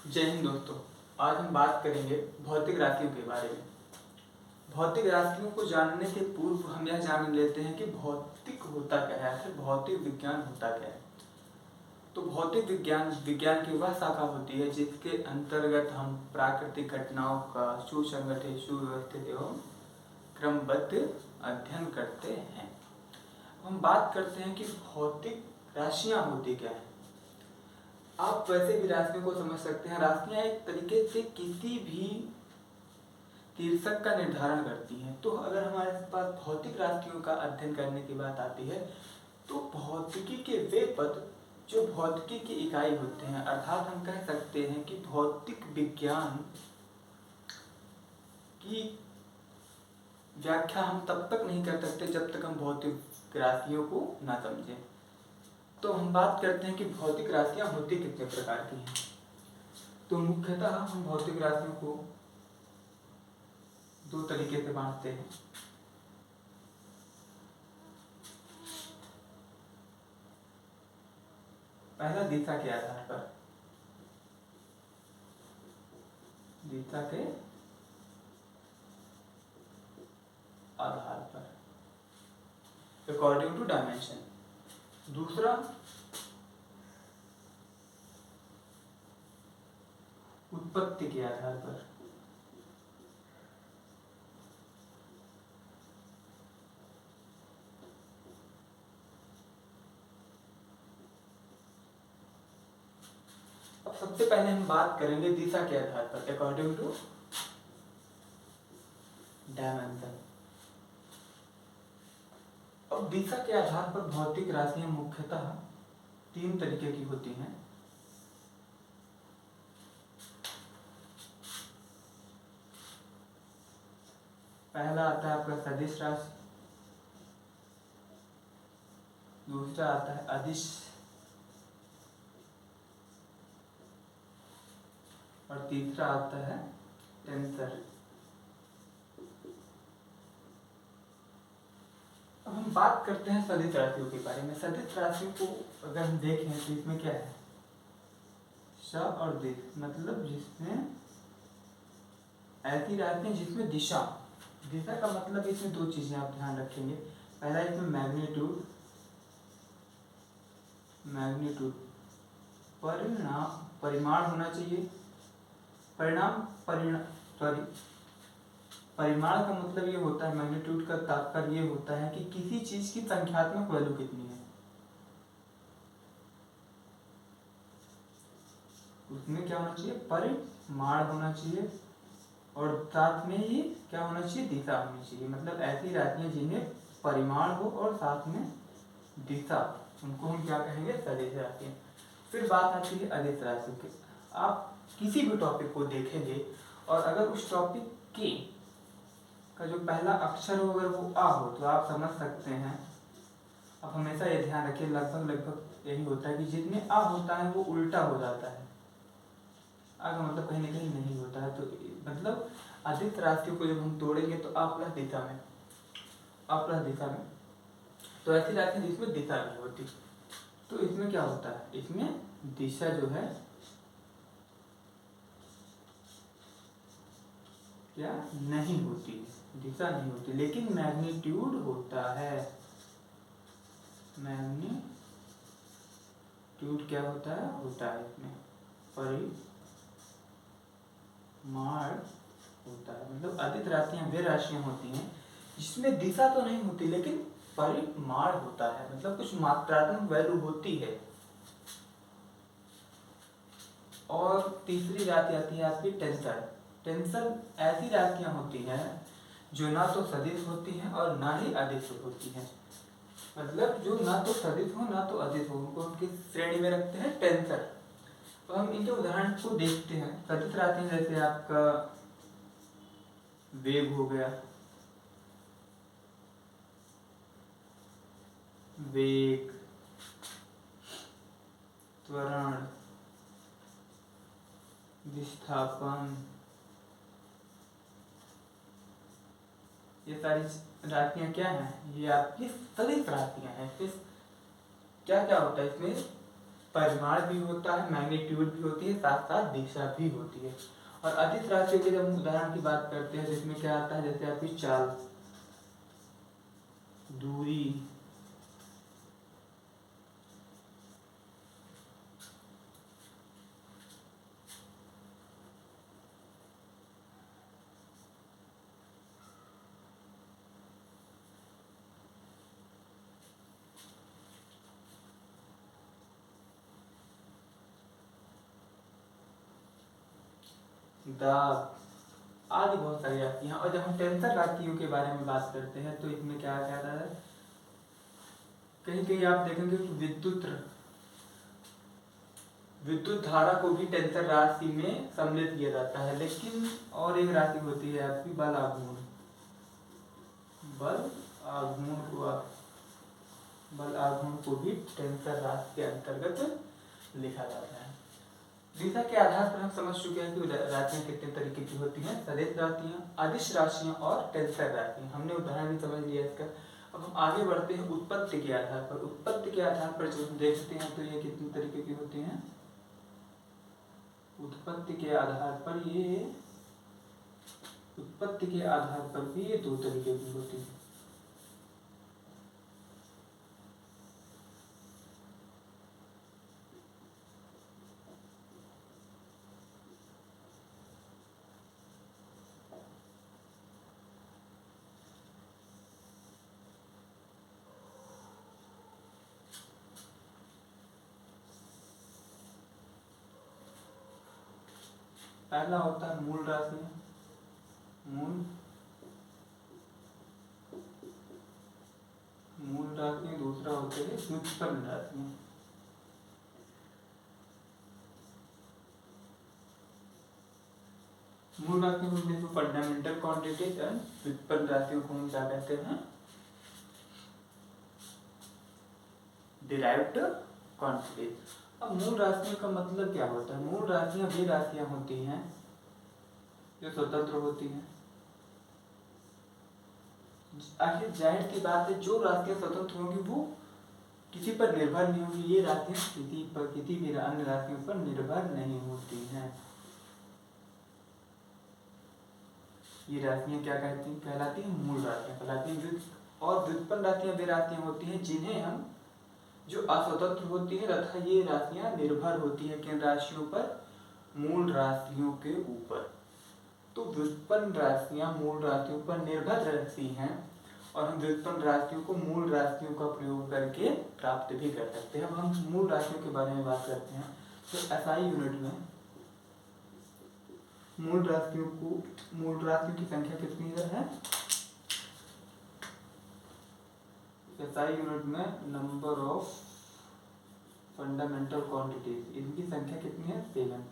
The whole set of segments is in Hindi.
जय हिंद दोस्तों। आज हम बात करेंगे भौतिक राशियों के बारे में। भौतिक राशियों को जानने के पूर्व हम यह जान लेते हैं कि भौतिक होता क्या है, आखिर भौतिक विज्ञान होता क्या है। तो भौतिक विज्ञान की वह शाखा होती है जिसके अंतर्गत हम प्राकृतिक घटनाओं का सुसंगठित, सुव्यवस्थित एवं क्रमबद्ध अध्ययन करते हैं। हम बात करते हैं कि भौतिक राशियाँ होती क्या है। आप वैसे भी राशियों को समझ सकते हैं। राशियाँ एक तरीके से किसी भी शीर्षक का निर्धारण करती हैं। तो अगर हमारे पास भौतिक राशियों का अध्ययन करने की बात आती है तो भौतिकी के वे पद जो भौतिकी की इकाई होते हैं, अर्थात हम कह सकते हैं कि भौतिक विज्ञान की व्याख्या हम तब तक नहीं कर सकते जब तक हम भौतिक राशियों को ना समझें। तो हम बात करते हैं कि भौतिक राशियाँ होती कितने प्रकार की हैं। तो मुख्यतः हम भौतिक राशियों को दो तरीके से बांटते हैं। पहला दिशा के आधार पर, दिशा के आधार पर अकॉर्डिंग टू डायमेंशन। दूसरा उत्पत्ति के आधार पर। अब सबसे पहले हम बात करेंगे दिशा के आधार पर अकॉर्डिंग टू डायमेंशन। अब दिशा के आधार पर भौतिक राशियां मुख्यतः तीन तरीके की होती हैं। पहला आता है आपका सदिश राशि, दूसरा आता है अदिश और तीसरा आता है टेंसर। अब हम बात करते हैं सदिश राशियों के बारे में। सदिश राशियों को अगर हम देखें तो इसमें क्या है, स और दिश, मतलब जिसमें ऐसी राशियां जिसमें दिशा, दिशा का मतलब इसमें दो चीजें आप ध्यान रखेंगे। पहला इसमें मैग्नीट्यूड, मैग्नीट्यूड परिमाण होना चाहिए। परिमाण का मतलब ये होता है, मैग्नीट्यूड का तात्पर्य ये होता है कि किसी चीज की संख्यात्मक वैल्यू कितनी है, उसमें क्या होना चाहिए, परिमाण होना चाहिए और साथ में ही क्या होना चाहिए, दिशा होनी चाहिए। मतलब ऐसी राशियां जिन्हें परिमाण हो और साथ में दिशा, उनको हम क्या कहेंगे, सदिश राशियां। फिर बात आती है अदिश राशि की। आप किसी भी टॉपिक को देखेंगे और अगर उस टॉपिक के का जो पहला अक्षर हो अगर वो आ हो तो आप समझ सकते हैं। अब हमेशा ये ध्यान रखिए, लगभग यही होता है कि जितने आ होता है वो उल्टा हो जाता है। आ का मतलब कहीं ना कहीं नहीं होता है। तो मतलब अदिश राशियों को जब हम तोड़ेंगे तो आ प्लस दिशा में, आ प्लस दिशा में, तो ऐसी राशि जिसमें दिशा नहीं होती। तो इसमें क्या होता है, इसमें दिशा जो है क्या नहीं होती, दिशा नहीं होती, लेकिन मैग्नीट्यूड होता है। मैग्नीट्यूड क्या होता है, इसमें परिमाण होता है। मतलब अदिश राशियां वे राशियां होती हैं जिसमें दिशा तो नहीं होती लेकिन परिमाण होता है, मतलब कुछ मात्रात्मक वैल्यू होती है। और तीसरी राशि आती है आपकी टेंसर। टेंसर ऐसी राशियां होती हैं जो ना तो सदिश होती हैं और ना ही अदिश होती हैं। मतलब जो ना तो सदिश हो ना तो अदिश हो, उनको हम किस श्रेणी में रखते हैं, टेंसर। तो हम इनके उदाहरण को देखते हैं। सदिश राशियां जैसे आपका वेग हो गया, वेग, त्वरण, विस्थापन, ये सारी राशियां क्या हैं, ये आपकी सदिश राशियां हैं। फिर क्या क्या होता है इसमें, परिमाण भी होता है, मैग्नीट्यूड भी होती है, साथ साथ दिशा भी होती है। और अदिश राशियों के जब हम उदाहरण की बात करते हैं जिसमें क्या आता है, जैसे आपकी चाल, दूरी, दाब आदि बहुत सारी राशियां हैं। और जब हम टेंसर राशियों के बारे में बात करते हैं तो इसमें क्या कहता है, कहीं कहीं आप देखेंगे कि विद्युत धारा को भी टेंसर राशि में सम्मिलित किया जाता है। लेकिन और एक राशि होती है आपकी बल आघूर्ण, बल आघूर्ण को भी टेंसर राशि के अंतर्गत लिखा जाता है। दिशा के आधार पर हम समझ चुके हैं कि राशियां कितने तरीके की होती हैं, सदिश राशियां, अदिश राशियां और टेंसर राशियां। हमने उदाहरण भी समझ लिया इसका। अब हम आगे बढ़ते हैं उत्पत्ति के आधार पर। उत्पत्ति के आधार पर जो हम देखते हैं तो ये कितने तरीके की होती हैं, उत्पत्ति के आधार पर भी ये दो तरीके की होती है। पहला होता है मूल राशि, मूल राशि। दूसरा होते हैं व्युत्पन्न राशियां। मूल राशियों को इंग्लिश में फंडामेंटल क्वांटिटीज एंड व्युत्पन्न राशियों को हम क्या कहते हैं, डिराइव्ड क्वांटिटीज। अब मूल राशियों का मतलब क्या होता है, मूल राशियां वे राशियां होती हैं जो स्वतंत्र होती हैं। आखिर जाहिर सी बात है, जो राशियां स्वतंत्र होंगी वो किसी पर निर्भर नहीं होंगी। ये राशियां किसी भी अन्य राशियों पर निर्भर नहीं होती हैं। ये राशियां क्या कहलाती हैं, मूल राशियां कहलाती हैं। और व्युत्पन्न राशियां वे राशियां होती हैं जिन्हें हम, जो अस्वतंत्र होती है तथा ये राशियां निर्भर होती है किन राशियों पर, मूल राशियों के ऊपर। तो व्युत्पन्न राशियां मूल राशियों पर निर्भर रहती हैं और हम व्युत्पन्न राशियों को मूल राशियों का प्रयोग करके प्राप्त भी कर सकते हैं। अब हम मूल राशियों के बारे में बात करते हैं तो एसआई यूनिट में मूल राशियों की संख्या कितनी है, एसआई यूनिट में नंबर ऑफ फंडामेंटल क्वांटिटीज, इनकी संख्या कितनी है, 7।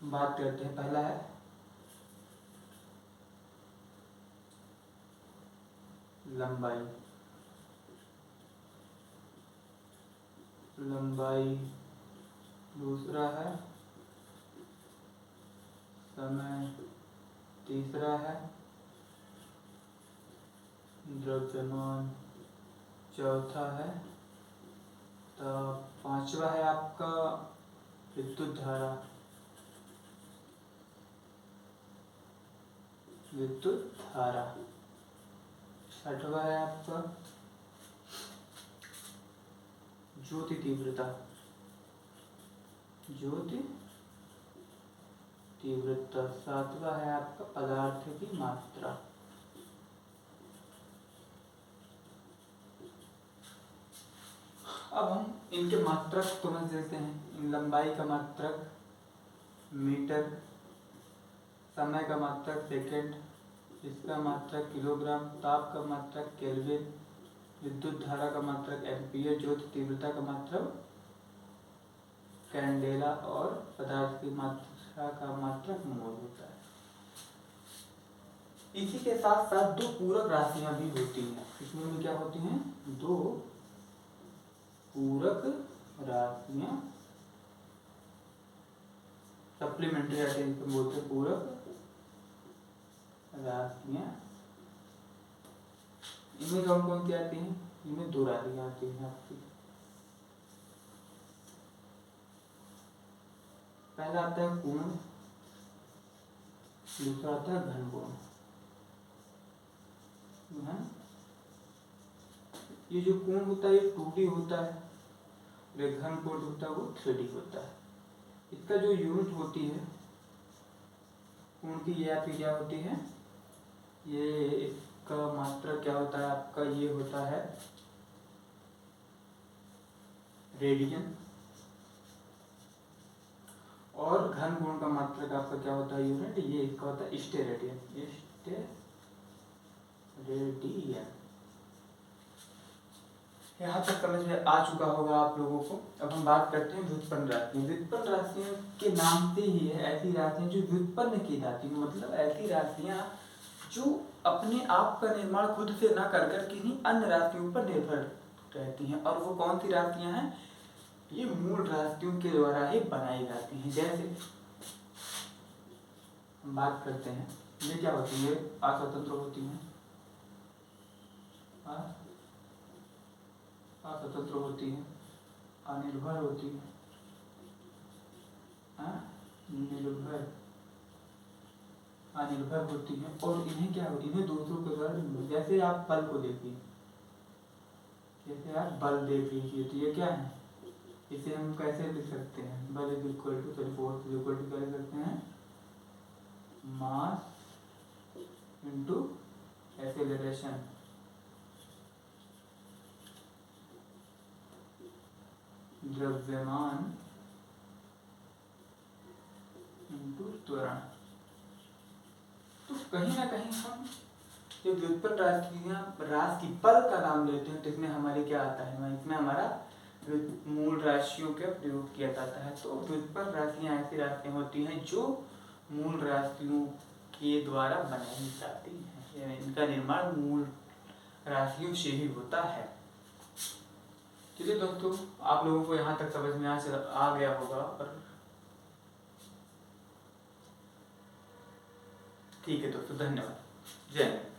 बात करते हैं, पहला है लंबाई, दूसरा है समय, तीसरा है द्रव्यमान, चौथा है ताप, पांचवा है आपका विद्युत धारा, छठवा है आपका ज्योति तीव्रता, सातवा है आपका पदार्थ की मात्रा। अब हम इनके मात्रक समझ लेते हैं। लंबाई का मात्रक मीटर, समय का मात्रक सेकंड, इसका मात्रक किलोग्राम, ताप का मात्रक केल्विन, विद्युत धारा का मात्रक एम्पीयर, ज्योति तीव्रता का मात्रक कैंडेला और पदार्थ की मात्रा का मात्रक मोल होता है। इसी के साथ साथ दो पूरक राशियां भी होती हैं। इसमें क्या होती हैं, दो पूरक राशियां, सप्लीमेंट्री राशियां जिनको बोलते हैं पूरक राशियां। इनमें कौन कौन सी आती हैं, इनमें दो राशियां आती हैं आपकी, पहला आता है कोण, दूसरा आता है घन कोण। ये जो कोण होता है ये 2D होता है, और घन कोण होता है वो 3D होता है। इसका जो यूनिट होती है कोण की, ये आपकी क्या होती है, ये इसका मात्रा क्या होता है आपका, ये होता है रेडियन, और घन कोण का मात्रक आपका क्या होता है यूनिट, ये इसका होता है स्टेरेडियन। स्टेरेडियन। यहाँ तक समझ में आ चुका होगा आप लोगों को। अब हम बात करते हैं व्युत्पन्न राशियां। व्युत्पन्न राशियां के नाम से ही है ऐसी राशियां जो व्युत्पन्न की जाती है, मतलब ऐसी राशियां जो अपने आप का निर्माण खुद से ना कर कर किन्हीं अन्य राशियों पर निर्भर रहती हैं। और वो कौन सी राशियां हैं, ये मूल राशियों के द्वारा ही बनाई जाती हैं। जैसे हम बात करते हैं, ये क्या होती है, अस्वतंत्र होती हैं, अस्वतंत्र होती है, अनिर्भर होती है, अनिर्भर होती है, और इन्हें क्या होती है, इन्हें दूसरों के द्वारा, जैसे आप बल को देखिए, जैसे आप बल देख लीजिए, तो ये क्या है, इसे हम कैसे लिख सकते हैं, बल is equal to force is equal to क्या लिख सकते हैं, मास इनटू एक्सेलरेशन। द्रव्यमान इनटू त्वरण। तो कहीं ना कहीं हम ये व्युत्पन्न राशियां, राशि बल का नाम लेते हैं, तो इसमें हमारे क्या आता है, इसमें हमारा मूल राशियों का प्रयोग किया जाता है। तो व्युत्पन्न राशियां ऐसी राशियां होती हैं जो मूल राशियों के द्वारा बनाई जाती हैं, इनका निर्माण मूल राशियों से ही होता है। चलिए दोस्तों, आप लोगों को यहाँ तक समझ में आ गया होगा, और ठीक है दोस्तों, धन्यवाद, जय हिंद।